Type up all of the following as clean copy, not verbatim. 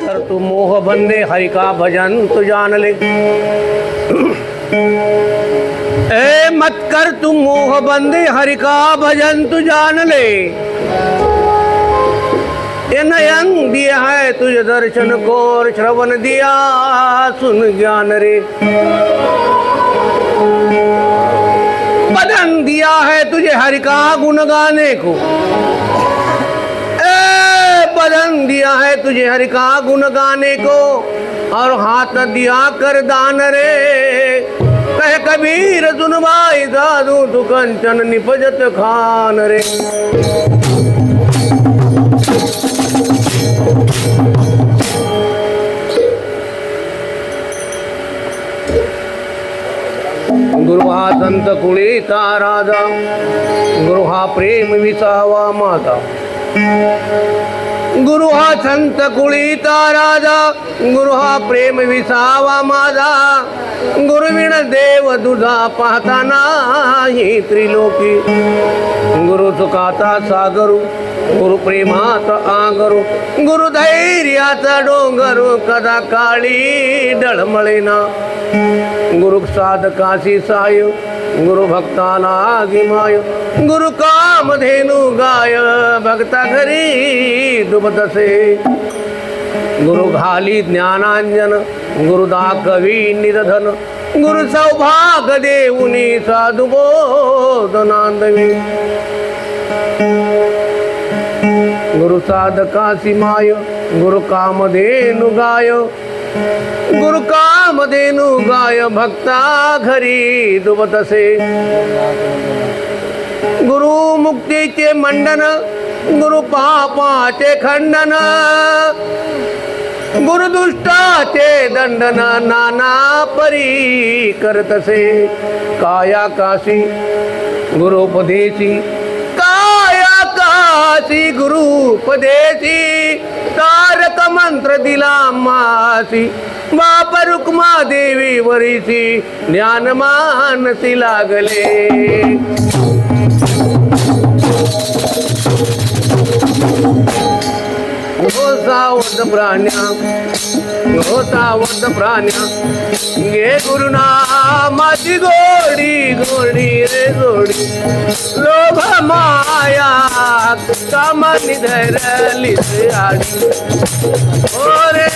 कर तू मोह बंदे हरि का भजन तू जान ले। ए मत कर तू मोह बंदे हरि का भजन तू जान ले। ये नयन दिया है तुझे दर्शन को और श्रवण दिया सुन ज्ञान रे। बदन दिया है तुझे हरि का गुण गाने को। बदन दिया है तुझे हरि का गुण गाने को और हाथ दिया कर दान रे। कह कबीर सुन भाई साधु तू कंचन निपजत खान रे। गुरु हा संत कुळीचा राजा, गुरु हा प्रेम विसावा माता। गुरु हा संत कुळीचा राजा, गुरु हा प्रेम विसावा माझा। गुरुविण देव तुझा पाहता नाही त्रिलोकी। गुरु सुखाचा सागरू, गुरु प्रेमाचा आगरू, गुरु धैर्याचा डोंगरू कदा काळी डळमळेना। गुरु साधकाशी साय, गुरु भक्ताला गिमाय। गुरु कामधेनु गाय, भक्ता घरी दुबतसे। गुरु घाली ज्ञानांजन, गुरु दाखवी निधन। गुरु सौभाग्य देऊनी साधु बोधनांदवी। गुरु साधकाशी माय, गुरु कामधेनु गाय। गुरु कामधेनु गाय, भक्ता घरी दुबतसे। गुरु मुक्तीचे मंडन, गुरु पापाचे खंडन। गुरु दुष्टाचे दंडन, नाना परी करतसे। काया काशी गुरुपदेशी, काया काशी गुरुपदेशी। तारक मंत्र दिला मासी, बाप रुक्मा देवी वरीसी। ज्ञान मानसी लागले। हो सावध प्राण्या, हो सावध प्राण्या, गे गुरुनामाची गोडी गोडी रे गोडी। लोभ माया कामानी धरलीच आडी, ओ रे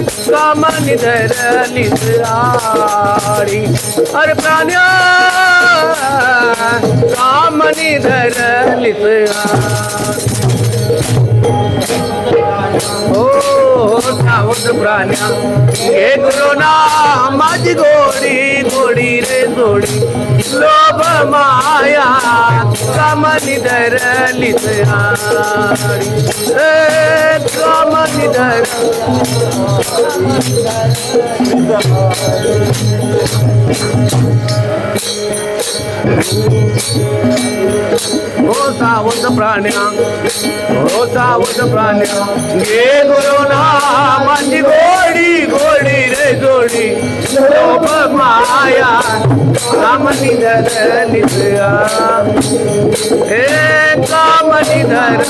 कामानी धरलीच आडी। अरे प्राण्या कामानी धरलीच आडी। हो सावध प्राण्या, हे गुरुनामाची गोडी गोडी रे गोडी। लोभ माया कामानी धरलीच आडी, कामानी हो सावध प्राण्या, हो सावध प्राण्या, घे गुरुनामाची गोडी गोडी रे गोडी। लोभ माया कामानी धरलीच आडी, कामानी धर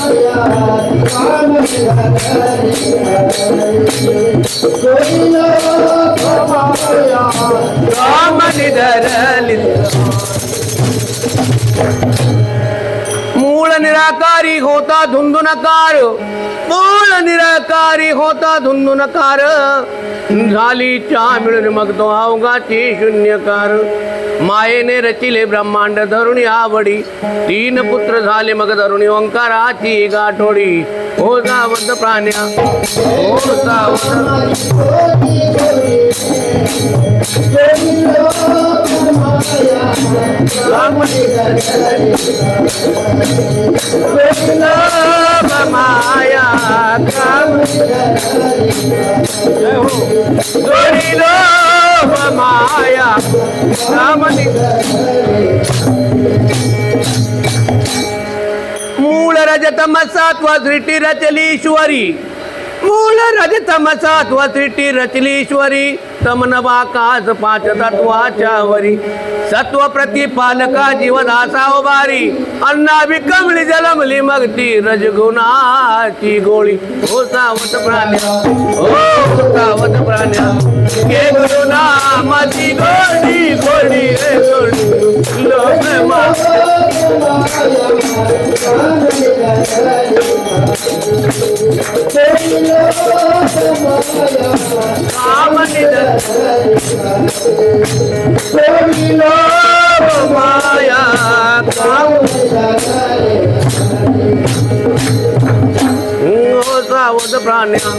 कामानी धरलीच। मूळ निराकारी होता धुंदुनकार, मूळ निराकारी होता धुंदुनकार। झाली चहा मिळून मग तो अवघाची शून्यकार। मायेने रचिले ब्रह्मांड धरुणी आवडी, तीन पुत्र झाले मग धरुणी ओंकाराची गाठोडी। हो सावध प्राण्या, हो सावध माया माया मूळ रजतम सत्व सृष्टी रचली ईश्वरी। मूळ रजतमसत्व सृष्टी रचलीश्वरी तमनवाकाश पाच तत्वाच्या वरी सत्व प्रतिपालका जीवदासा उभारी अन्ना विकमली जलमली मगती रजगुणाची गोळी हो सावत प्राण्या हो सावत प्राण्या हे गुरुनामाची गोडी गोडी रे गोडी लोक माया सावध प्राण्या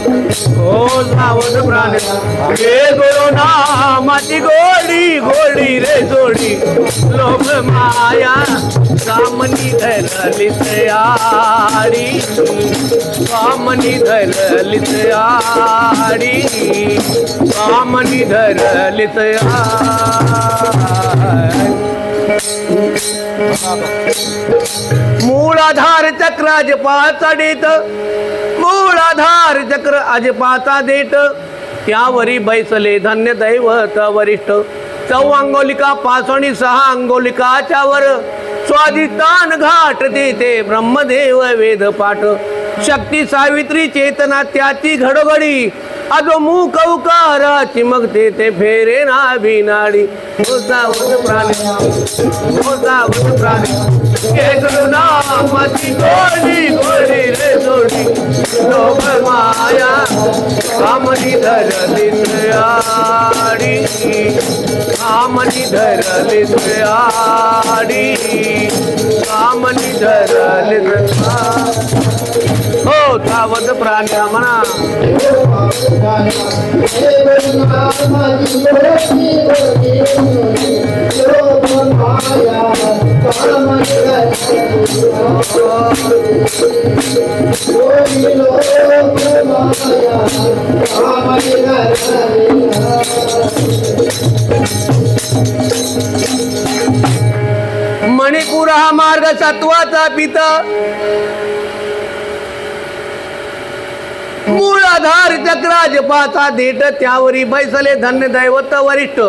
हो सावध प्राण्या हे गुरुनामाची गोडी गोडी रे जोडी लोभ माया कामनी धरली तयारी कामनी धरली तयारी कामनी धरली मूळाधार चक्र अजपाचा देत मूळाधार चक्र अजपाचा देत त्यावरी बैसले धन्य दैवत वरिष्ठ 4 अंगोलिका पासोणी 6 अंगोलिकाच्या वर स्वादिष्टान घाट देते ब्रह्मदेव वेद पाठ शक्ती सावित्री चेतना त्याची घडोघडी अजो मूक उकाराची मग ते फेरे ना बिनाडी हो सावध प्राणी हो सावध प्राणी हे गुरुनामाची गोडी गोडी रे जोडी लोभ माया कामनी धरली तयारी कामनी धरली तयारी कामनी धरली हो सावध प्राण्या म्हणा मणिपूर हा मार्ग सत्वाचा पिता मूळाधार चक्राज पाचा देत त्यावरी बैसले धन्य दैवत वरिष्ठ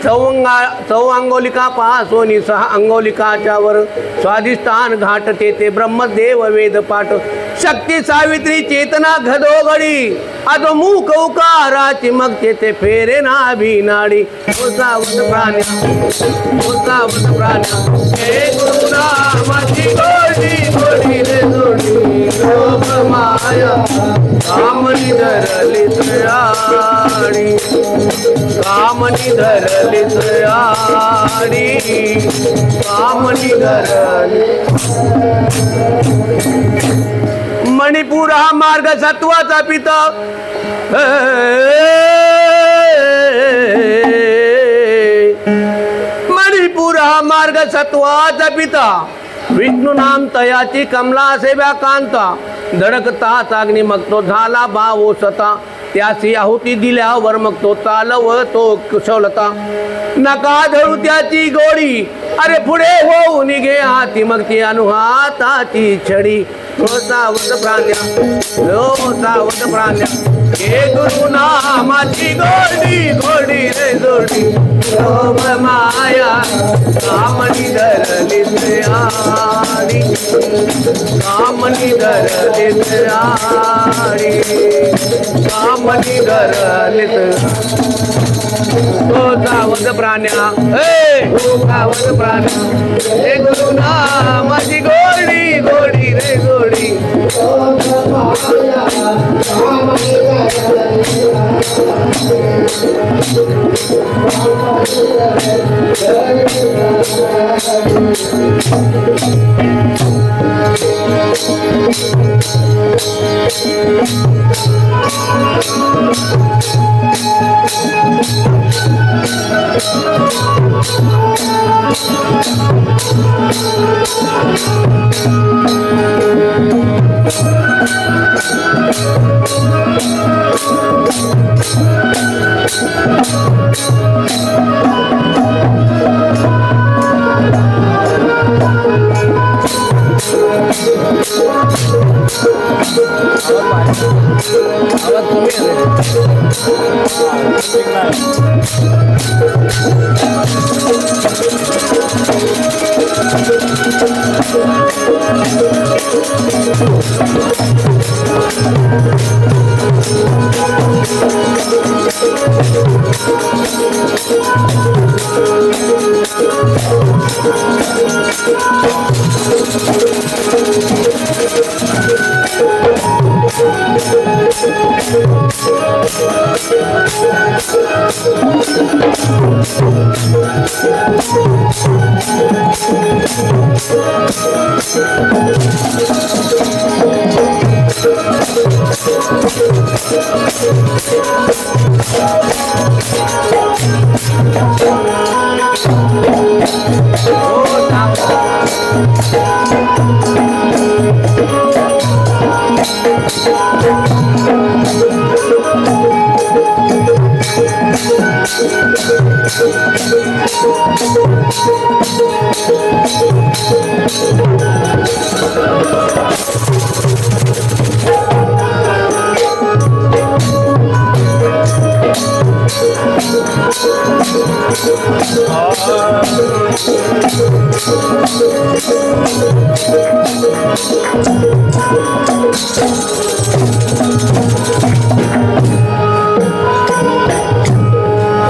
4 अंगोलिका पासोनी 6 अंगोलिकाच्या वर स्वादिष्टान घाट तेथे ब्रह्मदेव वेद पाठ शक्ती सावित्री चेतना घडोघडी अजो मूक उकाराची मग तेथे फेरे ना बिनाडी हो सावध प्राण्या हो सावध प्राण्या हे गुरुनामाची गोडी गोडी रे जोडी लोभ माया कामनी धरली तयारी कामनी धरली तयारी कामनी धरली मणिपूर हा मार्ग सत्वाचा पिता मणिपूर हा मार्ग सत्वाचा पिता विष्णू नाम तयाची कमला सेव्या कांता धडकता चागणी मग तो झाला भाव सता त्यासी आहुती दिल्यावर मग तो चालव तो कुशलता नका धरू त्याची गोडी अरे पुढे होऊ निघे हाती मग ती अनुहाताची छडी हो सावध प्राण्या हो सावध प्राण्या हे गुरुनामाची गोडी गोडी रे जोडी लोभ माया कामनी धरली तयारी कामनी धरली तयारी कामनी धरली हो सावध प्राण्या हे सावध प्राण्या हे गुरुनामाची गोडी गोडी रे गोडी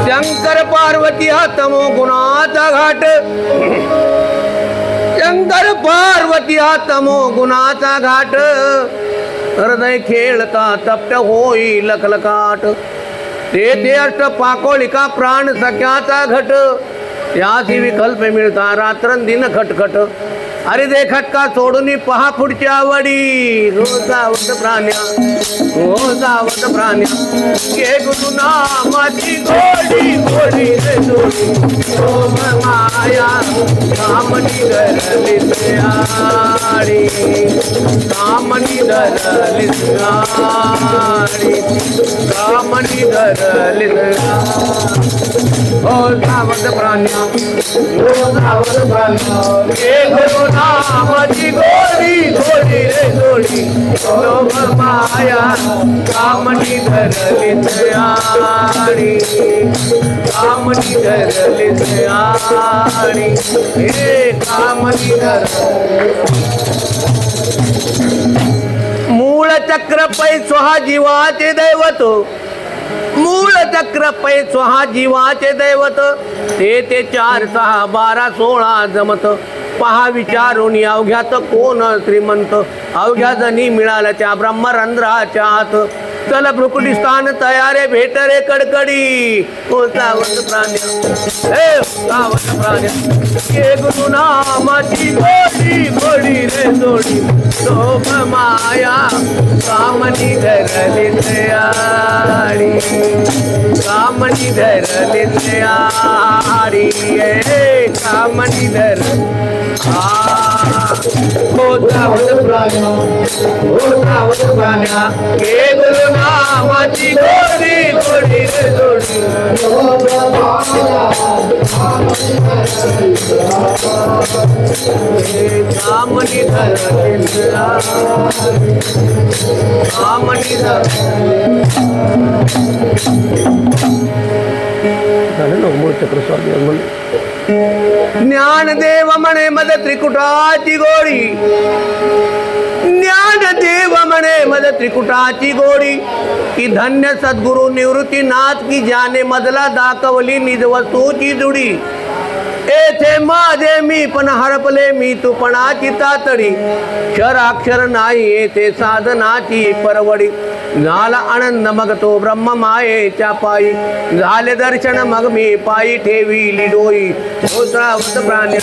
शंकर पार्वती हा तमो गुणाचा घाट, शंकर पार्वती हा तमो गुणाचा घाट, हृदय खेळता तप्त होई लखलकाट, तेथे अष्ट पाकोळिका प्राण सख्याचा घट, त्याची विकल्प मिळता रात्रंदिन खटखट, अरे दे खटका सोडून पहा पुढच्या वडी, रोजावत प्राण्या रोजावत प्राण्या, घे गुरु नामाची गोडी गोडी रे जोडी, सोम माया कामनी धरलीच आडी, कामनी धरलीच आडी, कामनी धरलीच हो सावध प्राण्या हो सावध प्राण्या, घे गुरु नामाची गोडी गोडी रे गोडी, लोभ माया कामनी धरलीच आडी, कामनी धरलीच आडी, हे कामनी धर मूळ चक्र पैसो हा जीवाचे दैवत, मूळ चक्र पैसो हा जीवाचे दैवत, ते 4 6 12 16 जमत, पहा विचारून अवघ्यात कोण श्रीमंत, अवघ्या जणी मिळाला त्या ब्रह्मरंध्राच्या हात, चल भ्रुकुटी स्थान तयारे भेट रे कडकडी, हो सावध प्राण्या हे सावध प्राण्या, घे गुरु नामाची गोडी गोडी रे जोडी, लोभ माया कामनी धरलीच आडी, कामनी धरलीच आडी, हे कामनी धर हो सावध प्राण्या हो सावध प्राण्या, घे गुरु नामाची गोडी गोडी रे जोडी, कामनी धरलीच कामनी धर मूळ चक्र स्वामी ज्ञानदेव म्हणे मद त्रिकुटाची गोडी, ज्ञानदेव म्हणे मद त्रिकुटाची गोडी, की धन्य सद्गुरु निवृत्तीनाथ की ज्याने मदला दाखवली निज वस्तूची जुडी, येथे माझे मी पण हरपले मी तुपणाची तातडी, क्षराक्षर नाही येथे साधनाची परवडी, झाला आनंद मग तो ब्रह्म मायेच्या पायी, झाले दर्शन मग मी पायी ठेविली डोई, हो सावध प्राण्या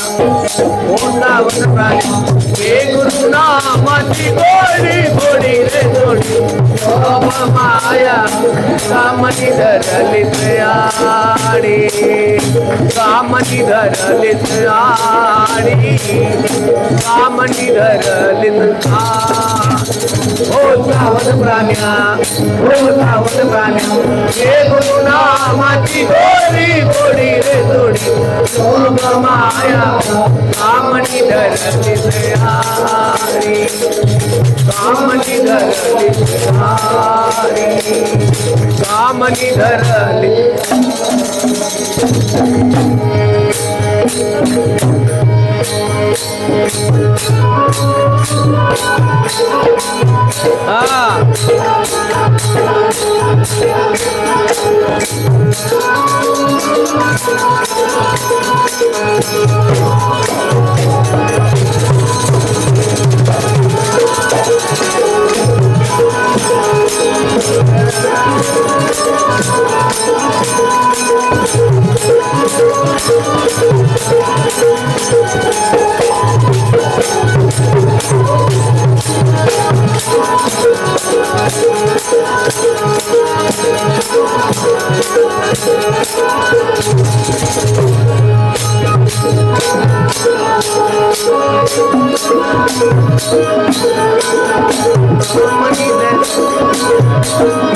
हो सावध प्राण्या, घे गुरु नामाची गोडी गोडी रे जोडी, लोभ माया कामनी धरलीच आडी, कामनी धरलीच आडी, कामनी धरलीच हो सावध प्राण्या हो सावध प्राण्या, घे गुरु नामाची गोडी गोडी रे जोडी, योग माया कामनी धरती तयारी कामनी धरती तयारी कामनी धरती कामनी धरती